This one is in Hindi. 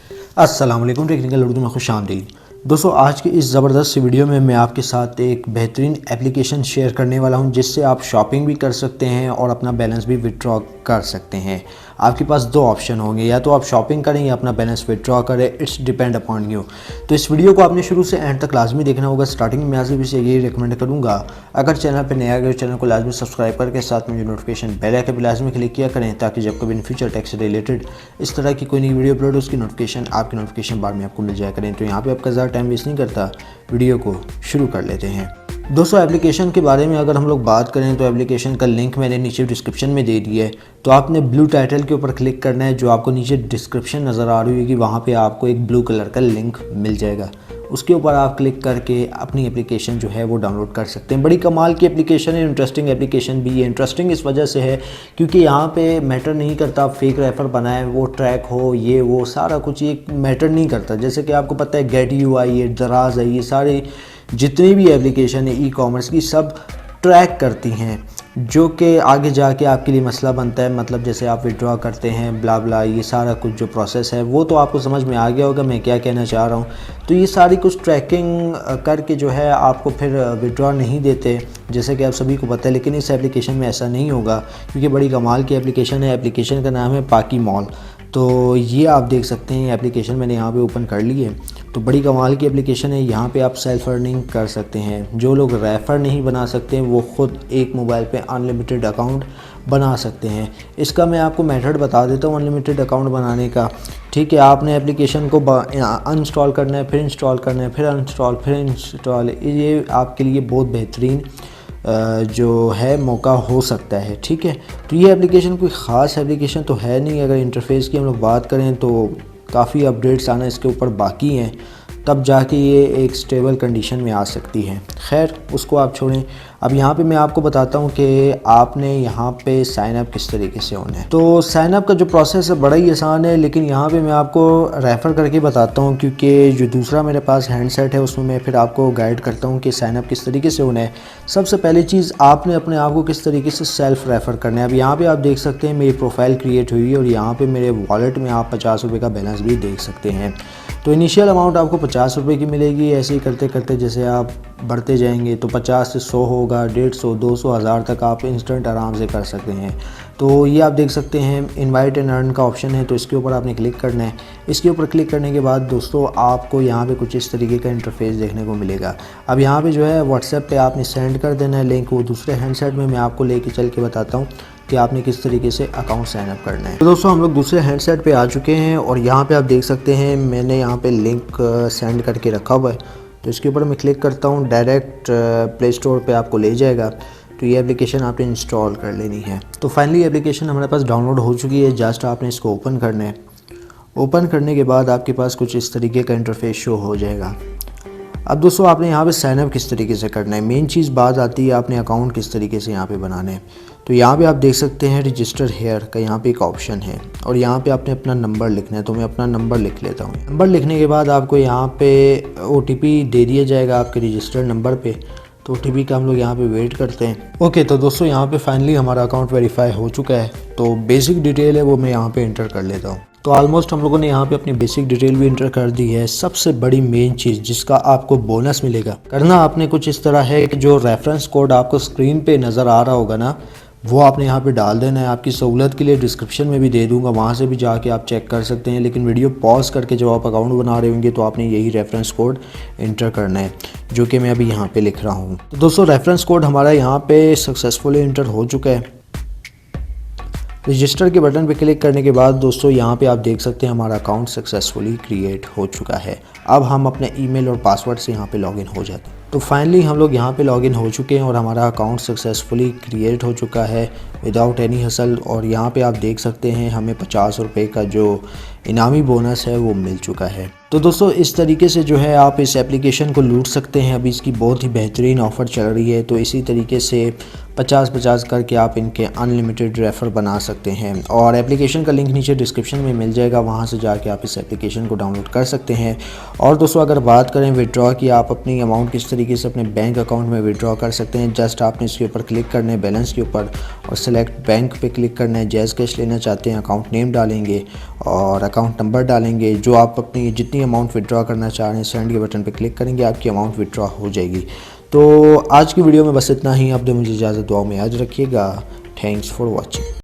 अस्सलाम वालेकुम, टेक्निकल उर्दू में खुशामदीद। दोस्तों, आज की इस ज़बरदस्त वीडियो में मैं आपके साथ एक बेहतरीन एप्लीकेशन शेयर करने वाला हूं जिससे आप शॉपिंग भी कर सकते हैं और अपना बैलेंस भी विड्रॉ कर सकते हैं। आपके पास दो ऑप्शन होंगे, या तो आप शॉपिंग करें या अपना बैलेंस विड्रॉ करें, इट्स डिपेंड अपॉन यू। तो इस वीडियो को आपने शुरू से एंड तक लाजमी देखना होगा। स्टार्टिंग में मैं से यही रिकमेंड करूँगा, अगर चैनल पर नया गए चैनल को लाजमी सब्सक्राइब करके साथ में जो नोटिफिकेशन बेल आइकन पर लाजमी क्लिक किया करें, ताकि जब कभी इन फ्यूचर टैक्स से रिलेटेड इस तरह की कोई नई वीडियो अपलोड हो उसकी नोटिफिकेशन आपके नोटिफिकेशन बार में आपको मिल जाया करें। तो यहाँ पे आपका ज़्यादा टाइम वेस्ट नहीं करता, वीडियो को शुरू कर लेते हैं। दोस्तों, एप्लीकेशन के बारे में अगर हम लोग बात करें तो एप्लीकेशन का लिंक मैंने नीचे डिस्क्रिप्शन में दे दिया है। तो आपने ब्लू टाइटल के ऊपर क्लिक करना है, जो आपको नीचे डिस्क्रिप्शन नज़र आ रही होगी, वहाँ पे आपको एक ब्लू कलर का लिंक मिल जाएगा। उसके ऊपर आप क्लिक करके अपनी एप्लीकेशन जो है वो डाउनलोड कर सकते हैं। बड़ी कमाल की एप्लीकेशन है, इंटरेस्टिंग एप्लीकेशन भी है। इंटरेस्टिंग इस वजह से है क्योंकि यहाँ पे मैटर नहीं करता फेक रेफर बनाए, वो ट्रैक हो, ये वो सारा कुछ ये मैटर नहीं करता। जैसे कि आपको पता है गेट UI है, दराज है, ये सारे जितनी भी एप्लीकेशन है ई कॉमर्स की सब ट्रैक करती हैं, जो कि आगे जाके आपके लिए मसला बनता है। मतलब जैसे आप विड्रॉ करते हैं ब्ला ब्ला, ये सारा कुछ जो प्रोसेस है वो तो आपको समझ में आ गया होगा मैं क्या कहना चाह रहा हूँ। तो ये सारी कुछ ट्रैकिंग करके जो है आपको फिर विड्रॉ नहीं देते, जैसे कि आप सभी को पता है। लेकिन इस एप्लीकेशन में ऐसा नहीं होगा क्योंकि बड़ी कमाल की एप्लीकेशन है। एप्लीकेशन का नाम है पाकी मॉल। तो ये आप देख सकते हैं एप्लीकेशन मैंने यहाँ पे ओपन कर ली है। तो बड़ी कमाल की एप्लीकेशन है, यहाँ पे आप सेल्फ अर्निंग कर सकते हैं। जो लोग रेफ़र नहीं बना सकते हैं वो ख़ुद एक मोबाइल पे अनलिमिटेड अकाउंट बना सकते हैं। इसका मैं आपको मेथड बता देता हूँ अनलिमिटेड अकाउंट बनाने का। ठीक है, आपने एप्लीकेशन को अनइंस्टॉल करना है, फिर इंस्टॉल करना है, फिर अनइंस्टॉल, फिर इंस्टॉल। ये आपके लिए बहुत बेहतरीन जो है मौका हो सकता है। ठीक है, तो ये एप्लीकेशन कोई ख़ास एप्लीकेशन तो है नहीं। अगर इंटरफेस की हम लोग बात करें तो काफ़ी अपडेट्स आना इसके ऊपर बाकी हैं, तब जाके ये एक स्टेबल कंडीशन में आ सकती है। खैर, उसको आप छोड़ें। अब यहाँ पे मैं आपको बताता हूँ कि आपने यहाँ पे साइन अप किस तरीके से होना है। तो साइन अप का जो प्रोसेस है बड़ा ही आसान है, लेकिन यहाँ पे मैं आपको रेफ़र करके बताता हूँ क्योंकि जो दूसरा मेरे पास हैंडसेट है उसमें मैं फिर आपको गाइड करता हूँ कि साइन अप किस तरीके से होना है। सबसे पहली चीज़, आपने अपने आप को किस तरीके से सेल्फ़ रेफ़र करना है। अब यहाँ पर आप देख सकते हैं मेरी प्रोफाइल क्रिएट हुई है और यहाँ पर मेरे वॉलेट में आप 50 रुपये का बैलेंस भी देख सकते हैं। तो इनिशियल अमाउंट आपको 50 रुपये की मिलेगी। ऐसे ही करते करते जैसे आप बढ़ते जाएंगे तो 50 से 100 होगा, 150, 200, 1000 तक आप इंस्टेंट आराम से कर सकते हैं। तो ये आप देख सकते हैं इनवाइट एंड अर्न का ऑप्शन है, तो इसके ऊपर आपने क्लिक करना है। इसके ऊपर क्लिक करने के बाद दोस्तों आपको यहाँ पे कुछ इस तरीके का इंटरफेस देखने को मिलेगा। अब यहाँ पे जो है व्हाट्सएप पे आपने सेंड कर देना है लिंक। वो दूसरे हैंडसेट में मैं आपको लेके चल के बताता हूँ कि आपने किस तरीके से अकाउंट साइन अप करना है। तो दोस्तों, हम लोग दूसरे हैंडसेट पे आ चुके हैं और यहाँ पे आप देख सकते हैं मैंने यहाँ पे लिंक सेंड करके रखा हुआ है। तो इसके ऊपर मैं क्लिक करता हूँ, डायरेक्ट प्ले स्टोर पे आपको ले जाएगा। तो ये एप्लीकेशन आपने इंस्टॉल कर लेनी है। तो फाइनली एप्लीकेशन हमारे पास डाउनलोड हो चुकी है। जस्ट आपने इसको ओपन करना है। ओपन करने के बाद आपके पास कुछ इस तरीके का इंटरफेस शो हो जाएगा। अब दोस्तों, आपने यहाँ पे साइन अप किस तरीके से करना है। मेन चीज़ बात आती है आपने अकाउंट किस तरीके से यहाँ पे बनाना है। तो यहाँ पे आप देख सकते हैं रजिस्टर हेयर का यहाँ पे एक ऑप्शन है और यहाँ पे आपने अपना नंबर लिखना है। तो मैं अपना नंबर लिख लेता हूँ। नंबर लिखने के बाद आपको यहाँ पे OTP दे दिया जाएगा आपके रजिस्टर्ड नंबर पे। तो OTP का हम लोग यहाँ पे वेट करते हैं। ओके, तो दोस्तों यहाँ पे फाइनली हमारा अकाउंट वेरीफाई हो चुका है। तो बेसिक डिटेल है वो मैं यहाँ पे इंटर कर लेता हूँ। तो ऑलमोस्ट हम लोगों ने यहाँ पे अपनी बेसिक डिटेल भी इंटर कर दी है। सबसे बड़ी मेन चीज़ जिसका आपको बोनस मिलेगा, करना आपने कुछ इस तरह है कि जो रेफरेंस कोड आपको स्क्रीन पे नज़र आ रहा होगा ना, वो आपने यहाँ पे डाल देना है। आपकी सहूलत के लिए डिस्क्रिप्शन में भी दे दूँगा, वहाँ से भी जाके आप चेक कर सकते हैं। लेकिन वीडियो पॉज करके जब आप अकाउंट बना रहे होंगे तो आपने यही रेफरेंस कोड इंटर करना है, जो कि मैं अभी यहाँ पे लिख रहा हूँ। तो दोस्तों, रेफरेंस कोड हमारा यहाँ पे सक्सेसफुली इंटर हो चुका है। रजिस्टर के बटन पे क्लिक करने के बाद दोस्तों यहाँ पे आप देख सकते हैं हमारा अकाउंट सक्सेसफुली क्रिएट हो चुका है। अब हम अपने ईमेल और पासवर्ड से यहाँ पे लॉगिन हो जाते हैं। तो फाइनली हम लोग यहाँ पे लॉगिन हो चुके हैं और हमारा अकाउंट सक्सेसफुली क्रिएट हो चुका है विदाउट एनी हसल। और यहाँ पे आप देख सकते हैं हमें 50 रुपये का जो इनामी बोनस है वो मिल चुका है। तो दोस्तों इस तरीके से जो है आप इस एप्लीकेशन को लूट सकते हैं। अभी इसकी बहुत ही बेहतरीन ऑफ़र चल रही है, तो इसी तरीके से 50-50 करके आप इनके अनलिमिटेड रेफ़र बना सकते हैं। और एप्लीकेशन का लिंक नीचे डिस्क्रिप्शन में मिल जाएगा, वहां से जाके आप इस एप्लीकेशन को डाउनलोड कर सकते हैं। और दोस्तों अगर बात करें विड्रॉ की, आप अपनी अमाउंट किस तरीके से अपने बैंक अकाउंट में विड्रॉ कर सकते हैं। जस्ट आपने इसके ऊपर क्लिक करना है, बैलेंस के ऊपर, और सेलेक्ट बैंक पे क्लिक करना है। जैज़ कैश लेना चाहते हैं, अकाउंट नेम डालेंगे और अकाउंट नंबर डालेंगे। जो आप अपनी जितनी अमाउंट विड्रॉ करना चाह रहे हैं, सेंड के बटन पे क्लिक करेंगे, आपकी अमाउंट विड्रॉ हो जाएगी। तो आज की वीडियो में बस इतना ही। अब दो मुझे इजाज़त, दुआ में याद रखिएगा। Thanks for watching.